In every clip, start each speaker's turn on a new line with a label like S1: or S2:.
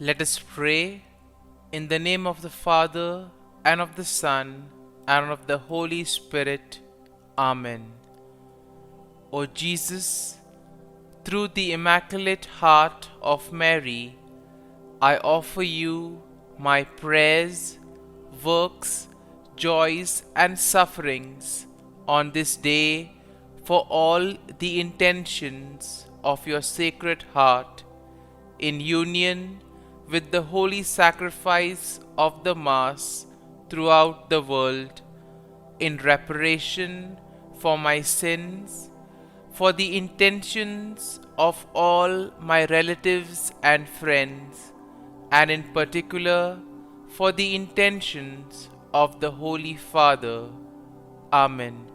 S1: Let us pray in the name of the Father, and of the Son, and of the Holy Spirit. Amen. O Jesus, through the Immaculate Heart of Mary, I offer you my prayers, works, joys, and sufferings on this day for all the intentions of your Sacred Heart, in union with the holy sacrifice of the Mass throughout the world, in reparation for my sins, for the intentions of all my relatives and friends, and in particular for the intentions of the Holy Father. Amen.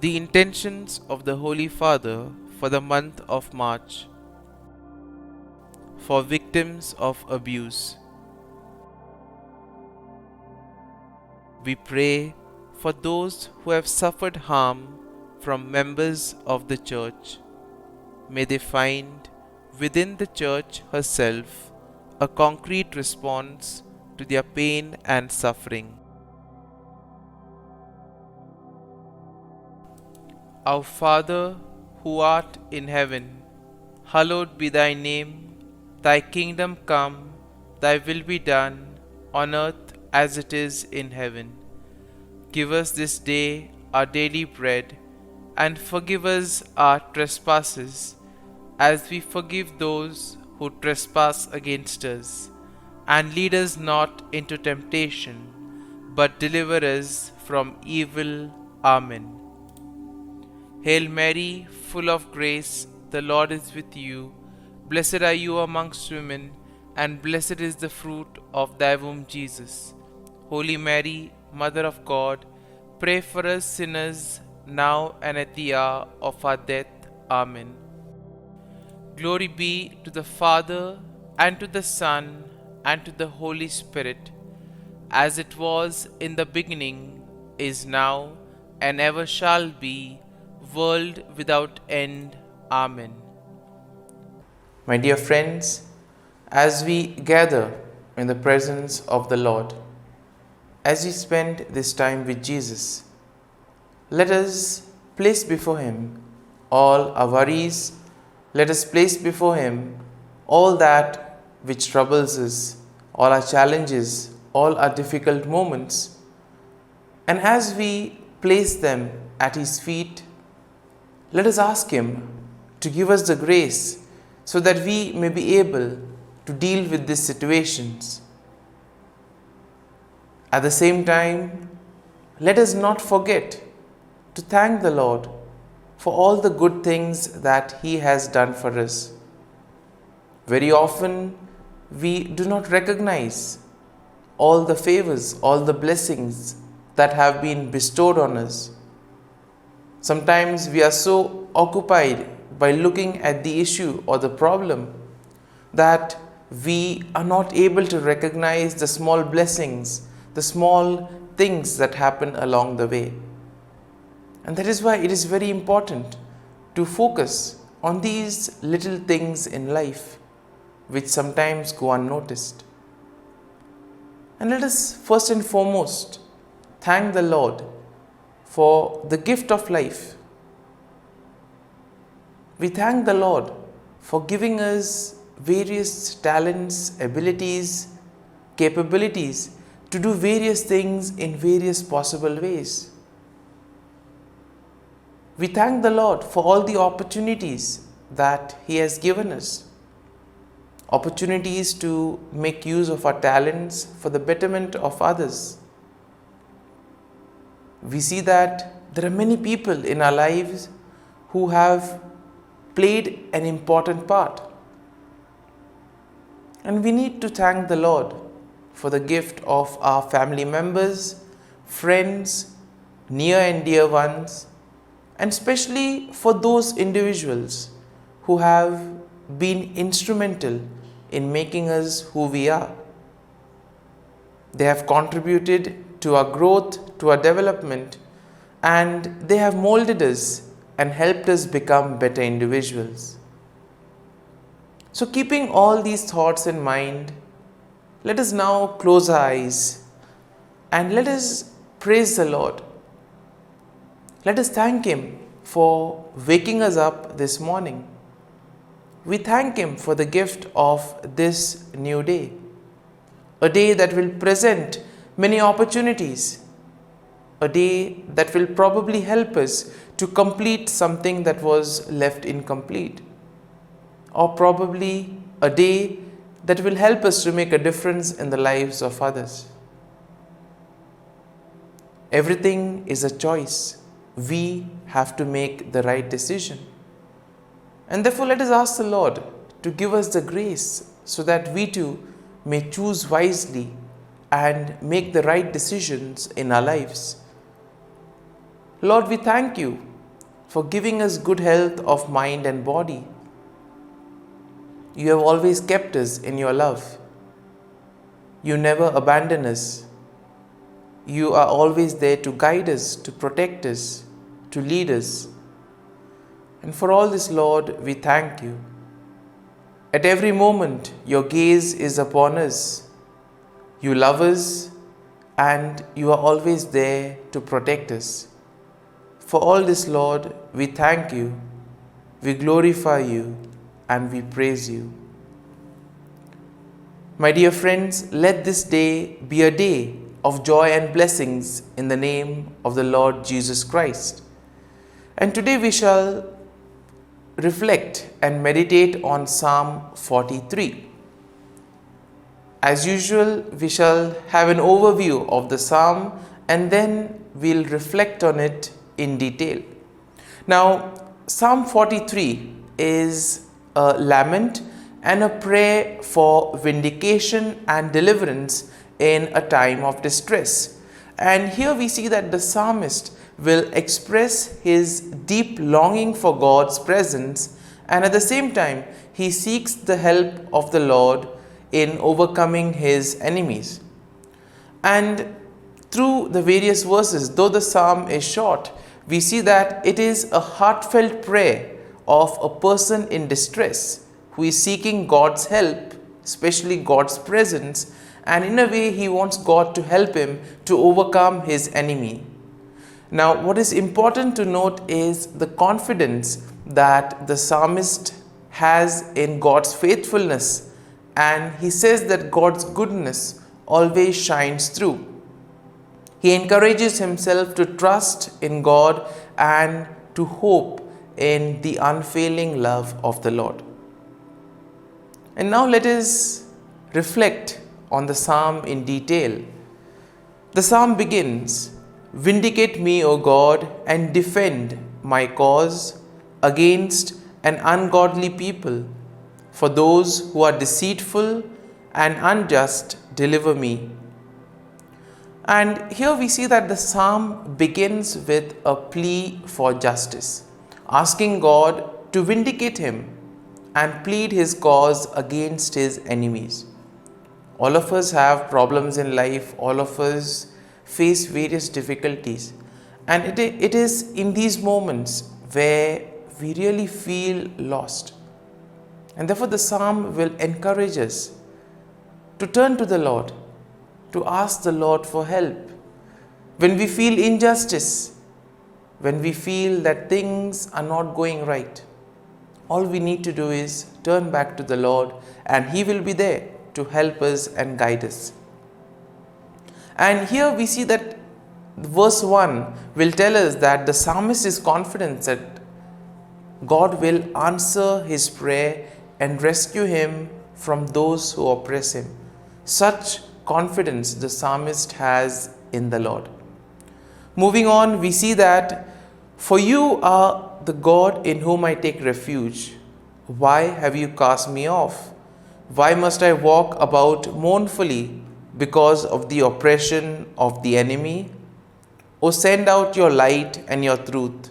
S1: The intentions of the Holy Father for the month of March. For victims of abuse. We pray for those who have suffered harm from members of the Church. May they find within the Church herself a concrete response to their pain and suffering. Our Father, who art in heaven, hallowed be thy name. Thy kingdom come, thy will be done, on earth as it is in heaven. Give us this day our daily bread, and forgive us our trespasses, as we forgive those who trespass against us. And lead us not into temptation, but deliver us from evil. Amen. Hail Mary, full of grace, the Lord is with you. Blessed are you amongst women, and blessed is the fruit of thy womb, Jesus. Holy Mary, Mother of God, pray for us sinners, now and at the hour of our death. Amen. Glory be to the Father, and to the Son, and to the Holy Spirit, as it was in the beginning, is now, and ever shall be, world without end. Amen. My dear friends, as we gather in the presence of the Lord, as we spend this time with Jesus, let us place before Him all our worries. Let us place before Him all that which troubles us, all our challenges, all our difficult moments. And as we place them at His feet, let us ask Him to give us the grace so that we may be able to deal with these situations. At the same time, let us not forget to thank the Lord for all the good things that He has done for us. Very often, we do not recognize all the favors, all the blessings that have been bestowed on us. Sometimes we are so occupied by looking at the issue or the problem that we are not able to recognize the small blessings, the small things that happen along the way. And that is why it is very important to focus on these little things in life which sometimes go unnoticed. And let us first and foremost thank the Lord for the gift of life. We thank the Lord for giving us various talents, abilities, capabilities to do various things in various possible ways. We thank the Lord for all the opportunities that He has given us. Opportunities to make use of our talents for the betterment of others. We see that there are many people in our lives who have played an important part. And we need to thank the Lord for the gift of our family members, friends, near and dear ones, and especially for those individuals who have been instrumental in making us who we are. They have contributed to our growth, to our development, and they have molded us and helped us become better individuals. So, keeping all these thoughts in mind, let us now close our eyes and let us praise the Lord. Let us thank Him for waking us up this morning. We thank Him for the gift of this new day, a day that will present many opportunities, a day that will probably help us to complete something that was left incomplete, or probably a day that will help us to make a difference in the lives of others. Everything is a choice. We have to make the right decision. And therefore, let us ask the Lord to give us the grace so that we too may choose wisely and make the right decisions in our lives. Lord, we thank you for giving us good health of mind and body. You have always kept us in your love. You never abandon us. You are always there to guide us, to protect us, to lead us. And for all this, Lord, we thank you. At every moment, your gaze is upon us. You love us and you are always there to protect us. For all this, Lord, we thank you, we glorify you, and we praise you. My dear friends, let this day be a day of joy and blessings in the name of the Lord Jesus Christ. And today we shall reflect and meditate on Psalm 43. As usual, we shall have an overview of the psalm and then we'll reflect on it in detail. Now, Psalm 43 is a lament and a prayer for vindication and deliverance in a time of distress. And here we see that the psalmist will express his deep longing for God's presence, and at the same time he seeks the help of the Lord in overcoming his enemies. And through the various verses, though the psalm is short, we see that it is a heartfelt prayer of a person in distress who is seeking God's help, especially God's presence, and in a way he wants God to help him to overcome his enemy. Now, what is important to note is the confidence that the psalmist has in God's faithfulness, and he says that God's goodness always shines through. He encourages himself to trust in God and to hope in the unfailing love of the Lord. And now let us reflect on the psalm in detail. The psalm begins, "Vindicate me, O God, and defend my cause against an ungodly people. For those who are deceitful and unjust, deliver me." And here we see that the psalm begins with a plea for justice, asking God to vindicate him and plead his cause against his enemies. All of us have problems in life, all of us face various difficulties, and it is in these moments where we really feel lost. And therefore the psalm will encourage us to turn to the Lord, to ask the Lord for help. When we feel injustice, when we feel that things are not going right, all we need to do is turn back to the Lord, and He will be there to help us and guide us. And here we see that verse 1 will tell us that the psalmist is confident that God will answer his prayer and rescue him from those who oppress him. Such confidence the psalmist has in the Lord. Moving on, we see that, "For you are the God in whom I take refuge. Why have you cast me off? Why must I walk about mournfully because of the oppression of the enemy? O send out your light and your truth.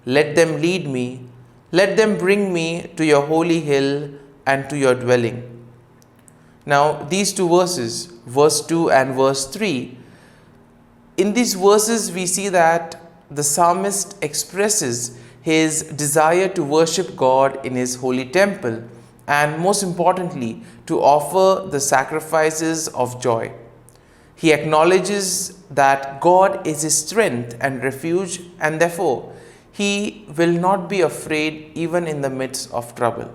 S1: Let them lead me. Let them bring me to your holy hill and to your dwelling." Now, these two verses, verse 2 and verse 3, in these verses we see that the psalmist expresses his desire to worship God in his holy temple, and most importantly, to offer the sacrifices of joy. He acknowledges that God is his strength and refuge, and therefore he will not be afraid even in the midst of trouble.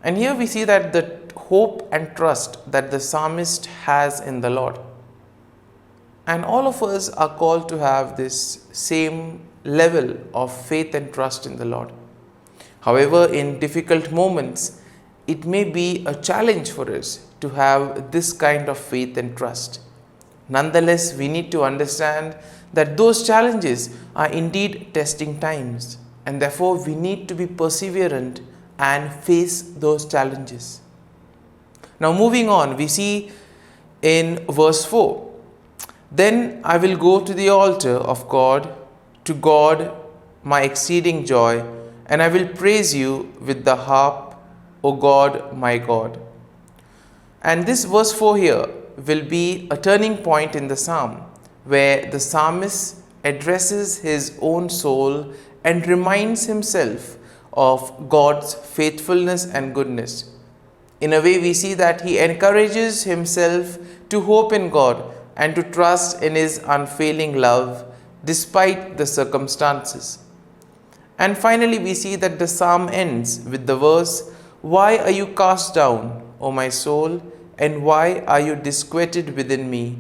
S1: And here we see that the hope and trust that the psalmist has in the Lord. And all of us are called to have this same level of faith and trust in the Lord. However, in difficult moments, it may be a challenge for us to have this kind of faith and trust. Nonetheless, we need to understand that those challenges are indeed testing times, and therefore we need to be perseverant and face those challenges. Now, moving on, we see in verse 4, "Then I will go to the altar of God, to God my exceeding joy, and I will praise you with the harp, O God, my God." And this verse 4 here will be a turning point in the psalm, where the psalmist addresses his own soul and reminds himself of God's faithfulness and goodness. In a way, we see that he encourages himself to hope in God and to trust in his unfailing love despite the circumstances. And finally, we see that the psalm ends with the verse, "Why are you cast down, O my soul, and why are you disquieted within me?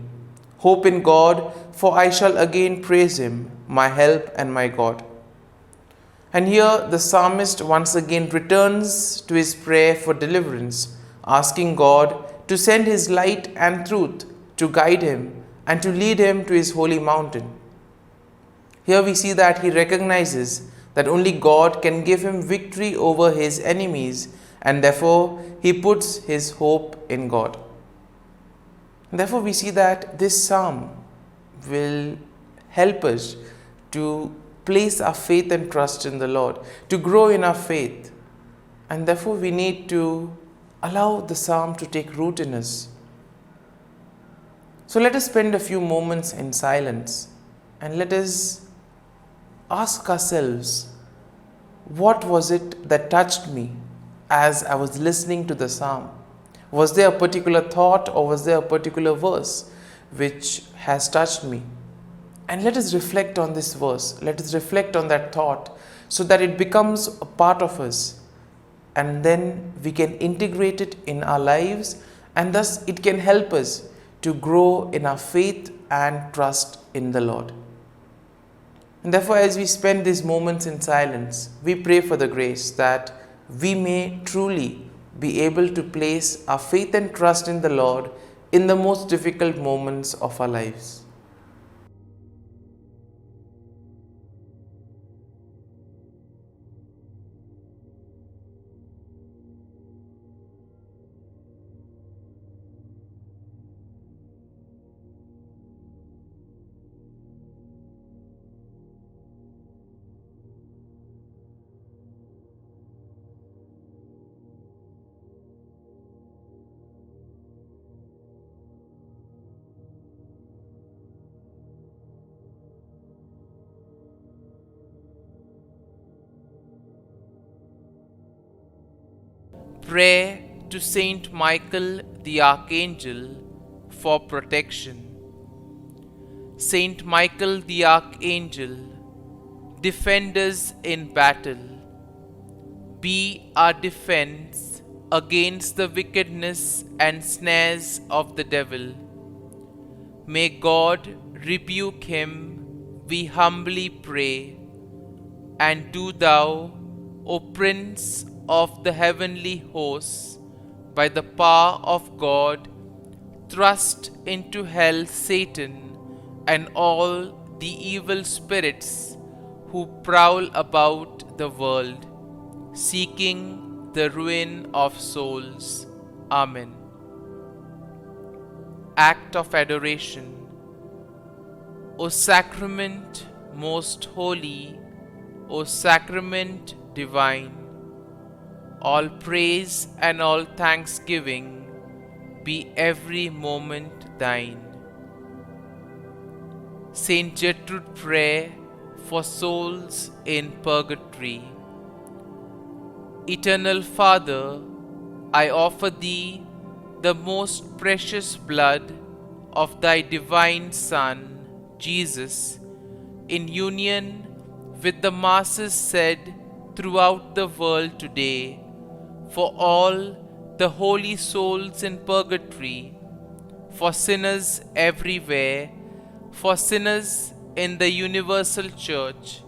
S1: Hope in God, for I shall again praise him, my help and my God." And here the psalmist once again returns to his prayer for deliverance, asking God to send his light and truth to guide him and to lead him to his holy mountain. Here we see that he recognizes that only God can give him victory over his enemies, and therefore he puts his hope in God. And therefore we see that this psalm will help us to place our faith and trust in the Lord, to grow in our faith. And therefore we need to allow the psalm to take root in us. So let us spend a few moments in silence and let us ask ourselves, what was it that touched me as I was listening to the psalm? Was there a particular thought or was there a particular verse which has touched me? And let us reflect on this verse. Let us reflect on that thought so that it becomes a part of us. And then we can integrate it in our lives, and thus it can help us to grow in our faith and trust in the Lord. And therefore, as we spend these moments in silence, we pray for the grace that we may truly be able to place our faith and trust in the Lord in the most difficult moments of our lives. Prayer to Saint Michael the Archangel for protection. Saint Michael the Archangel, defend us in battle. Be our defense against the wickedness and snares of the devil. May God rebuke him, we humbly pray. And do thou, O Prince of the heavenly hosts, by the power of God, thrust into hell Satan and all the evil spirits who prowl about the world, seeking the ruin of souls. Amen. Act of Adoration. O Sacrament most holy, O Sacrament divine, all praise and all thanksgiving be every moment thine. Saint Gertrude, prayer for souls in purgatory. Eternal Father, I offer Thee the most precious blood of Thy divine Son, Jesus, in union with the masses said throughout the world today, for all the holy souls in purgatory, for sinners everywhere, for sinners in the universal church,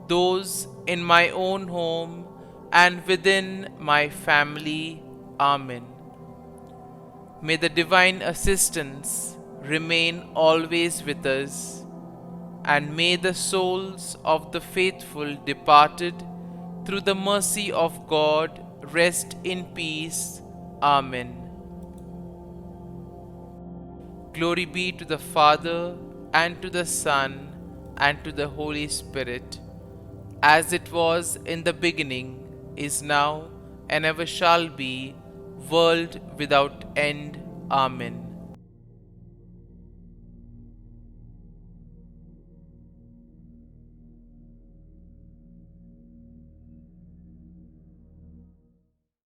S1: those in my own home and within my family. Amen. May the divine assistance remain always with us, and may the souls of the faithful departed through the mercy of God rest in peace. Amen. Glory be to the Father, and to the Son, and to the Holy Spirit, as it was in the beginning, is now, and ever shall be, world without end. Amen.